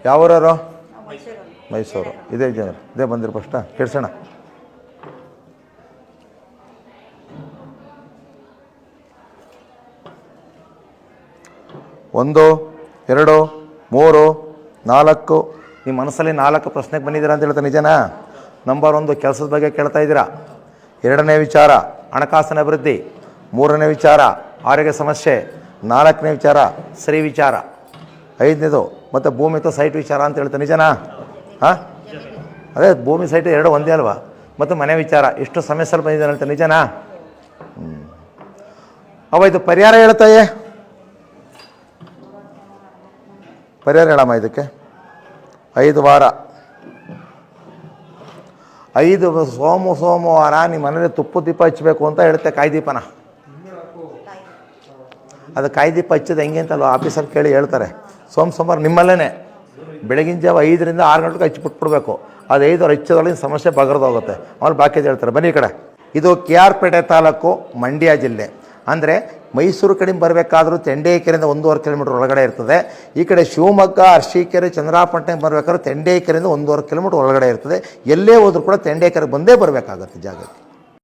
ಯಾವೂರವರು? ಮೈಸೂರು. ಇದೇ ಜನರು ಇದೇ ಬಂದಿರು ಫಸ್ಟ ಕೇಳಿಸೋಣ. ಒಂದು, ಎರಡು, ಮೂರು, ನಾಲ್ಕು. ನಿಮ್ಮ ಮನಸ್ಸಲ್ಲಿ 4 ಪ್ರಶ್ನೆಗೆ ಬಂದಿದ್ದೀರಾ ಅಂತ ಹೇಳ್ತಾ ನಿಜನಾ? ನಂಬರ್ 1 ಕೆಲಸದ ಬಗ್ಗೆ ಕೇಳ್ತಾ ಇದ್ದೀರಾ. 2ನೇ ವಿಚಾರ ಹಣಕಾಸಿನ ಅಭಿವೃದ್ಧಿ. 3ನೇ ವಿಚಾರ ಆರೋಗ್ಯ ಸಮಸ್ಯೆ. 4ನೇ ವಿಚಾರ ಸ್ತ್ರೀ ವಿಚಾರ. 5ನೇದು ಮತ್ತು ಭೂಮಿ ಅಥವಾ ಸೈಟ್ ವಿಚಾರ ಅಂತ ಹೇಳ್ತಾ ನಿಜನಾ? ಹಾಂ, ಅದೇ ಭೂಮಿ ಸೈಟ್ 2 ಒಂದೇ ಅಲ್ವಾ? ಮತ್ತು ಮನೆ ವಿಚಾರ. ಇಷ್ಟು ಸಮಸ್ಯೆಯಲ್ಲಿ ಬಂದಿದ್ದಾನೆ ಅಂತ ನಿಜನಾ? ಇದು ಪರಿಹಾರ ಹೇಳ್ತಾಯೇ. ಪರಿಹಾರ ಹೇಳಮ್ಮ ಇದಕ್ಕೆ. 5 ವಾರ 5 ಸೋಮವಾರ ನಿಮ್ಮ ಮನೇಲಿ ತುಪ್ಪ ದೀಪ ಹಚ್ಚಬೇಕು ಅಂತ ಹೇಳುತ್ತೆ. ಕಾಯಿ ದೀಪನ ಅದು ಕಾಯಿ ದೀಪ ಹಚ್ಚೋದು ಹೆಂಗೆ ಅಂತಲ್ವ ಆಫೀಸರ್ ಕೇಳಿ ಹೇಳ್ತಾರೆ. ಸೋಮವಾರ ನಿಮ್ಮಲ್ಲೇ ಬೆಳಗಿನ ಜಾವ 5ರಿಂದ 6 ಗಂಟೆಗೆ ಹಚ್ಚಿಬಿಟ್ಬಿಡ್ಬೇಕು. ಅದು 5 ಹಚ್ಚೋದ್ರೊಳಗಿನ ಸಮಸ್ಯೆ ಬಗರ್ದೋಗುತ್ತೆ. ಅವ್ರು ಬಾಕಿ ಹೇಳ್ತಾರೆ. ಬನ್ನಿ ಈ ಕಡೆ. ಇದು KR ಪೇಟೆ ತಾಲೂಕು, ಮಂಡ್ಯ ಜಿಲ್ಲೆ. ಅಂದರೆ ಮೈಸೂರು ಕಡೆಯಿಂದ ಬರಬೇಕಾದ್ರೂ ತೆಂಡೇಕೆರೆಯಿಂದ 1.5 ಕಿಲೋಮೀಟ್ರ್ ಒಳಗಡೆ ಇರ್ತದೆ. ಈ ಕಡೆ ಶಿವಮೊಗ್ಗ, ಅರಸೀಕೆರೆ, ಚಂದ್ರಾಪಟ್ಟಣ ಬರಬೇಕಾದ್ರೆ ತೆಂಡೇಕೆರೆಯಿಂದ 1.5 ಕಿಲೋಮೀಟ್ರ್ ಒಳಗಡೆ ಇರ್ತದೆ. ಎಲ್ಲೇ ಹೋದ್ರೂ ಕೂಡ ತೆಂಡೇಕೆರೆ ಬಂದೇ ಬರಬೇಕಾಗತ್ತೆ ಜಾಗಕ್ಕೆ.